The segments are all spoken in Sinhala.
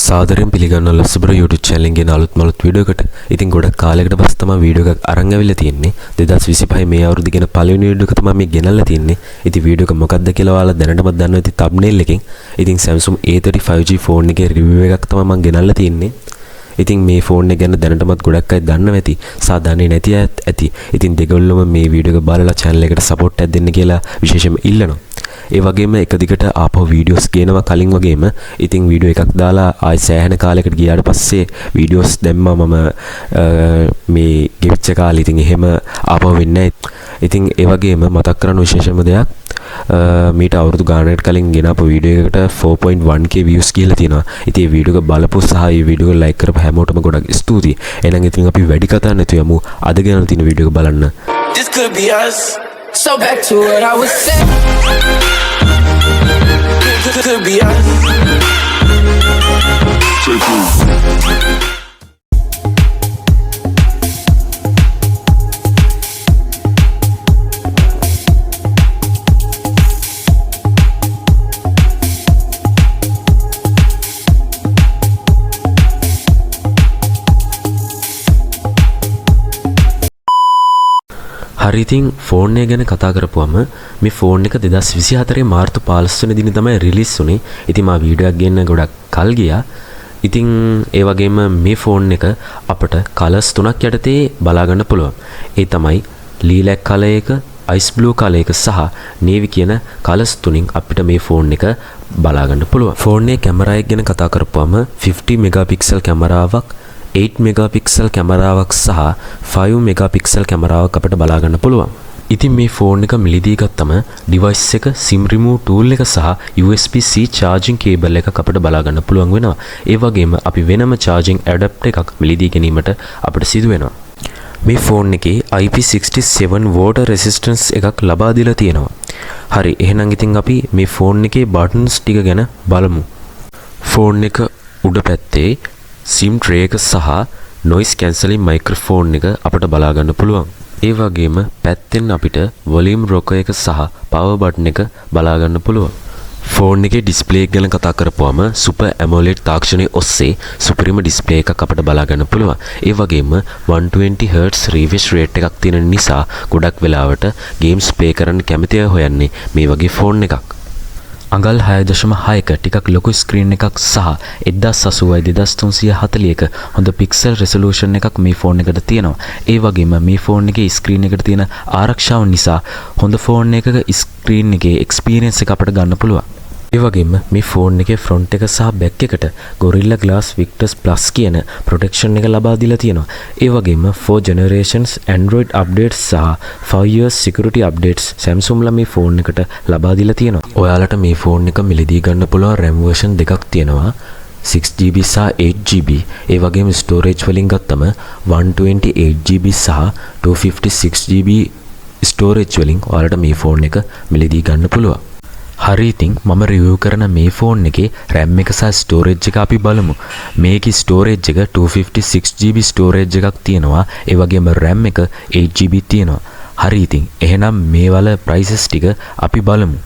සාදරයෙන් පිළිගන්නවා ලස්සබර YouTube channel එකේ අලුත් මලුත් වීඩියෝ එකට. ඉතින් ගොඩක් කාලයකට පස්සේ තමයි වීඩියෝ එකක් අරන් ආවිල්ලා තියෙන්නේ. 2025 මේ අවුරුද්දේ ගෙන පළවෙනි වීඩියෝ එක තමයි මේ ගෙනල්ලා තියෙන්නේ. ඉතින් වීඩියෝ එක මොකක්ද කියලා ඔයාලා දැනටමත් දන්නවා ඉතින් thumbnail එකෙන්. ඉතින් Samsung A35G ෆෝන් එකේ review එකක් තමයි මම ගෙනල්ලා තියෙන්නේ. ඉතින් මේ ෆෝන් එක ගැන දැනටමත් ගොඩක් අය දන්නවා ඇති. සාදාන්නේ නැති අයත් ඇති. ඉතින් දෙගොල්ලම මේ වීඩියෝ එක බලලා channel එකට support එකක් දෙන්න කියලා විශේෂයෙන්ම ඉල්ලනවා. ඒ වගේම එක දිගට ආපහු වීඩියෝස් ගේනවා කලින් වගේම ඉතින් වීඩියෝ එකක් දාලා ආයි සෑහෙන කාලයකට ගියාට පස්සේ වීඩියෝස් දැම්මා මම මේ ගෙවිච්ච කාලේ ඉතින් එහෙම ආපහු වෙන්නේ නැහැ. ඉතින් ඒ වගේම මතක් කරන්න විශේෂම දෙයක් මීට අවුරුදු ගානකට කලින් ගෙනාපු වීඩියෝ එකට 4.1k views කියලා තියෙනවා. ඉතින් මේ වීඩියෝ එක බලපු සහ මේ වීඩියෝ එක like කරපු හැමෝටම ගොඩක් ස්තුතියි. එහෙනම් ඉතින් අපි වැඩි කතා නැතුව යමු අද ගෙනල්ලා තියෙන වීඩියෝ එක බලන්න. This could be us. So back to what I was saying. Could be us. හරි ඉතින් ෆෝන් එක ගැන කතා කරපුවම මේ ෆෝන් එක 2024 මාර්තු 15 වෙනි දින තමයි රිලීස් වුනේ. ඉතින් මා වීඩියෝ එකක් ගන්න ගොඩක් කල් ගියා. ඉතින් ඒ වගේම මේ ෆෝන් එක අපට කලර්ස් තුනක් යටතේ බලා ගන්න පුළුවන්. ඒ තමයි ලීලැක් කලර් එක, අයිස් බ්ලූ කලර් එක සහ නේවි කියන කලර්ස් තුنين අපිට මේ ෆෝන් එක බලා ගන්න පුළුවන්. ෆෝන් එකේ කැමරා එක ගැන කතා කරපුවම 50 මෙගාපික්සල් කැමරාවක් 8 මෙගාපික්සල් කැමරාවක් සහ 5 මෙගාපික්සල් කැමරාවක් අපිට බලා ගන්න පුළුවන්. ඉතින් මේ ෆෝන් එක මිලදී ගත්තම ඩිවයිස් එක SIM remove tool එක සහ USB-C charging cable එකක් අපිට බලා ගන්න පුළුවන් වෙනවා. ඒ වගේම අපි වෙනම charging adapter එකක් මිලදී ගැනීමට අපිට සිදු වෙනවා. මේ ෆෝන් එකේ IP67 water resistance එකක් ලබා දීලා තියෙනවා. හරි එහෙනම් ඉතින් අපි මේ ෆෝන් එකේ buttons ටික ගැන බලමු. ෆෝන් එක උඩ පැත්තේ SIM tray එක සහ noise cancelling microphone එක අපිට බලා ගන්න පුළුවන්. ඒ වගේම පැත්තෙන් අපිට volume rocker එක සහ power button එක බලා ගන්න පුළුවන්. ෆෝන් එකේ display එක ගැන කතා කරපුවම super AMOLED තාක්ෂණය ඔස්සේ supreme display එකක් අපිට බලා ගන්න පුළුවන්. ඒ වගේම 120 Hz refresh rate එකක් තියෙන නිසා ගොඩක් වෙලාවට games play කරන්න කැමති අය හොයන්නේ මේ වගේ ෆෝන් එකක්. අඟල් 6.6ක ටිකක් ලොකු ස්ක්‍රීන් එකක් සහ 1080x2340ක හොඳ පික්සල් රෙසලූෂන් එකක් මේ ෆෝන් එකට තියෙනවා. ඒ වගේම මේ ෆෝන් එකේ ස්ක්‍රීන් එකට තියෙන ආරක්ෂාව නිසා හොඳ ෆෝන් එකක ස්ක්‍රීන් එකේ එක්ස්පීරියන්ස් එක අපිට ගන්න පුළුවන්. ඒ වගේම මේ ෆෝන් එකේ ෆ්‍රන්ට් එක සහ බැක් එකට Gorilla Glass Victus Plus කියන ප්‍රොටෙක්ෂන් එක ලබා දීලා තියෙනවා. ඒ වගේම 4 generations Android updates සහ 5 years security updates Samsung ලා මේ ෆෝන් එකට ලබා දීලා තියෙනවා. ඔයාලට මේ ෆෝන් එක මිලදී ගන්න පුළුවන් RAM version දෙකක් තියෙනවා. 6GB සහ 8GB. ඒ වගේම storage වලින් ගත්තම 128GB සහ 256GB storage වලින් ඔයාලට මේ ෆෝන් එක මිලදී ගන්න පුළුවන්. හරි ඉතින් මම රිවිව් කරන මේ ෆෝන් එකේ RAM එක සහ ස්ටෝරේජ් එක අපි බලමු. මේකේ ස්ටෝරේජ් එක 256GB ස්ටෝරේජ් එකක් තියෙනවා. ඒ වගේම RAM එක 8GB තියෙනවා. හරි ඉතින් එහෙනම් මේ වල ප්‍රයිසස් ටික අපි බලමු.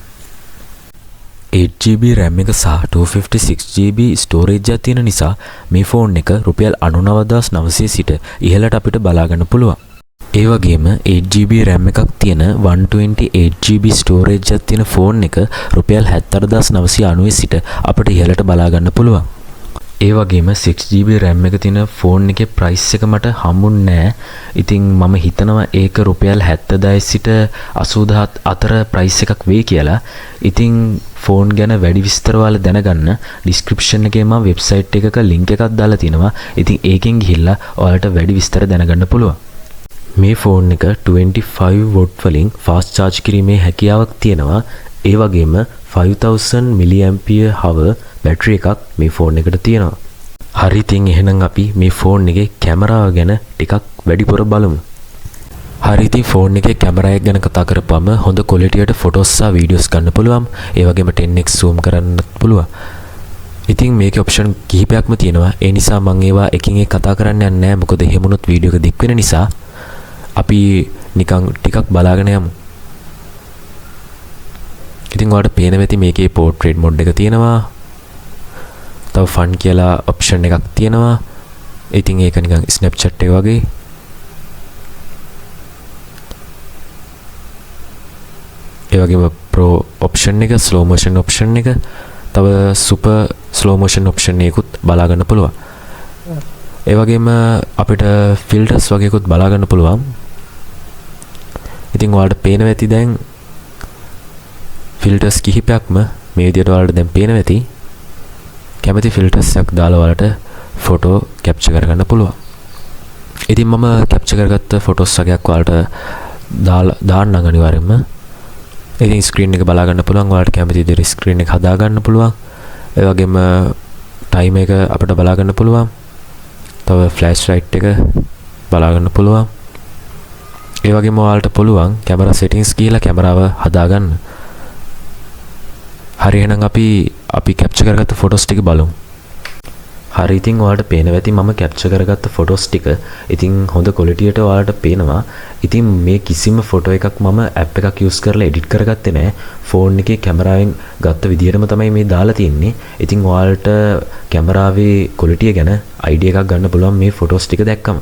8GB RAM එක සහ 256GB ස්ටෝරේජ් එක තියෙන නිසා මේ ෆෝන් එක රුපියල් 99900 සිට ඉහළට අපිට බලා ගන්න පුළුවන්. ඒ වගේම 8GB RAM එකක් තියෙන 128GB ස්ටෝරේජ් එකක් තියෙන ෆෝන් එක රුපියල් 74990 සිට අපිට ඉහළට බලා ගන්න පුළුවන්. ඒ වගේම 6GB RAM එක තියෙන ෆෝන් එකේ ප්‍රයිස් එක මට හම්බුන්නේ නැහැ. ඉතින් මම හිතනවා ඒක රුපියල් 70000 සිට 80000 අතර ප්‍රයිස් එකක් වෙයි කියලා. ඉතින් ෆෝන් ගැන වැඩි විස්තර ඔයාලා දැනගන්න description එකේ මම වෙබ්සයිට් එකක link එකක් දාලා තිනවා. ඉතින් ඒකෙන් ගිහිල්ලා ඔයාලට වැඩි විස්තර දැනගන්න පුළුවන්. මේ ෆෝන් එක 25 watt වලින් fast charge කිරීමේ හැකියාවක් තියෙනවා. ඒ වගේම 5000 mAh බැටරි එකක් මේ ෆෝන් එකට තියෙනවා. හරි ඉතින් එහෙනම් අපි මේ ෆෝන් එකේ කැමරාව ගැන ටිකක් වැඩිපුර බලමු. හරි ඉතින් ෆෝන් එකේ කැමරා එක ගැන කතා කරපුවම හොඳ ක්වොලිටියට ෆොටෝස් සහ වීඩියෝස් ගන්න පුළුවන්. ඒ වගේම 10x zoom කරන්නත් පුළුවන්. ඉතින් මේකේ ඔප්ෂන් කිහිපයක්ම තියෙනවා. ඒ නිසා මම ඒවා එකින් එක කතා කරන්න යන්නේ නැහැ. මොකද එහෙම වුණොත් වීඩියෝ එක දික් වෙන නිසා අපි නිකන් ටිකක් බලාගෙන යමු. ඉතින් ඔයාලට පේන වෙති මේකේ portrait mode එක තියෙනවා. තව ෆන් කියලා ඔප්ෂන් එකක් තියෙනවා. ඉතින් ඒක නිකන් Snapchat එක වගේ. ඒ වගේම Pro ඔප්ෂන් එක, Slow motion ඔප්ෂන් එක, තව Super slow motion ඔප්ෂන් එකකුත් බලා ගන්න පුළුවන්. ඒ වගේම අපිට ෆිල්ටර්ස් වගේකුත් බලා ගන්න පුළුවන්. ඉතින් ඔයාලට පේනවා ඇති දැන් ෆිල්ටර්ස් කිහිපයක්ම මේ විදිහට ඔයාලට දැන් පේනවා ඇති. කැමති ෆිල්ටර්ස් එකක් දාලා ඔයාලට ෆොටෝ කැප්චර් කරගන්න පුළුවන්. ඉතින් මම කැප්චර් කරගත්ත ෆොටෝස් වගේක් ඔයාලට දාන්න අනිවාර්යයෙන්ම. ඉතින් ස්ක්‍රීන් එක බලා ගන්න පුළුවන්. ඔයාලට කැමති විදිහට ස්ක්‍රීන් එක හදා ගන්න පුළුවන්. ඒ වගේම ටයිම් එක අපිට බලා ගන්න පුළුවන්. තව ෆ්ලෑෂ් ලයිට් එක බලා ගන්න පුළුවන්. ඒ වගේම ඔයාලට පුළුවන් කැමරා සෙටින්ග්ස් ගිහලා කැමරාව හදා ගන්න. හරි එහෙනම් අපි කැප්චර් කරගත්ත ෆොටෝස් ටික බලමු. හරි ඉතින් ඔයාලට පේනවා ඇති මම කැප්චර් කරගත්ත ෆොටෝස් ටික. ඉතින් හොඳ ක්වොලිටියට ඔයාලට පේනවා. ඉතින් මේ කිසිම ෆොටෝ එකක් මම ඇප් එකක් යූස් කරලා එඩිට් කරගත්තේ නැහැ. ෆෝන් එකේ කැමරාවෙන් ගත්ත විදිහටම තමයි මේ දාලා තියෙන්නේ. ඉතින් ඔයාලට කැමරාවේ ක්වොලිටිය ගැන අයිඩියා එකක් ගන්න පුළුවන් මේ ෆොටෝස් ටික දැක්කම.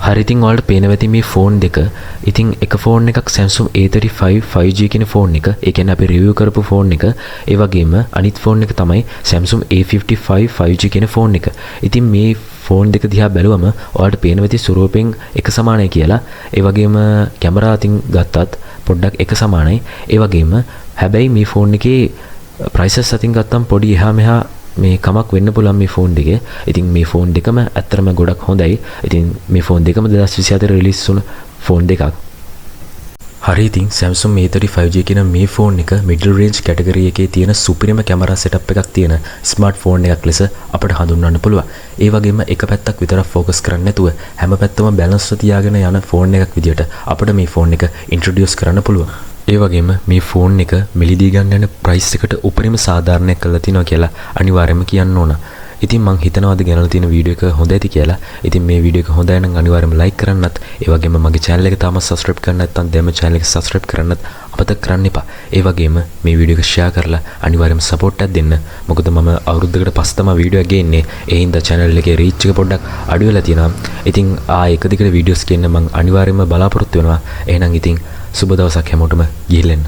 හරි ඉතින් ඔයාලට පේනවා ඇති මේ ෆෝන් දෙක. ඉතින් එක ෆෝන් එකක් Samsung A35 5G කියන ෆෝන් එක. ඒ කියන්නේ අපි රිවිව් කරපු ෆෝන් එක. ඒ වගේම අනිත් ෆෝන් එක තමයි Samsung A55 5G කියන ෆෝන් එක. ඉතින් මේ ෆෝන් දෙක දිහා බැලුවම ඔයාලට පේනවා ඇති ස්වරූපෙන් එක සමානයි කියලා. ඒ වගේම කැමරා අතින් ගත්තත් පොඩ්ඩක් එක සමානයි. ඒ වගේම හැබැයි මේ ෆෝන් එකේ ප්‍රයිසස් අතින් ගත්තම් පොඩි එහා මෙහා මේ කමක් වෙන්න පුළුවන් මේ ෆෝන් දෙකේ. ඉතින් මේ ෆෝන් දෙකම ඇත්තටම ගොඩක් හොඳයි. ඉතින් මේ ෆෝන් දෙකම 2024 රිලීස් වුණ ෆෝන් දෙකක්. හරි ඉතින් Samsung A35G කියන මේ ෆෝන් එක middle range category එකේ තියෙන සුපිරිම කැමරා setup එකක් තියෙන ස්මාර්ට්ෆෝන් එකක් ලෙස අපිට හඳුන්වන්න පුළුවන්. ඒ වගේම එක පැත්තක් විතරක් focus කරන්නේ නැතුව හැම පැත්තම balance තියාගෙන යන ෆෝන් එකක් විදියට අපිට මේ ෆෝන් එක introduce කරන්න පුළුවන්. ඒ වගේම මේ ෆෝන් එක මිලදී ගන්න ප්‍රයිස් එකට උපරිම සාධාරණයක් කරලා තිනවා කියලා අනිවාර්යයෙන්ම කියන්න ඕන. ඉතින් මං හිතනවාද ගෙනල්ලා තියෙන වීඩියෝ එක හොඳ ඇති කියලා. ඉතින් මේ වීඩියෝ එක හොඳයි නම් අනිවාර්යයෙන්ම like කරන්නත්, ඒ වගේම මගේ channel එක තාම subscribe කරන්න නැත්නම් දැන්ම channel එක subscribe කරන්නත් අමතක කරන්න එපා. ඒ වගේම මේ වීඩියෝ එක share කරලා අනිවාර්යයෙන්ම support එකක් දෙන්න. මොකද මම අවුරුද්දකට පස්සේ තමයි වීඩියෝ එක ගේන්නේ. ඒ හින්දා channel එකේ reach එක පොඩ්ඩක් අඩු වෙලා තියෙනවා. ඉතින් එක දිගට වීඩියෝස් ගන්න මං අනිවාර්යයෙන්ම බලාපොරොත්තු වෙනවා. එහෙනම් ඉතින් සුබ දවසක් හැමෝටම ගිහින් එන්න.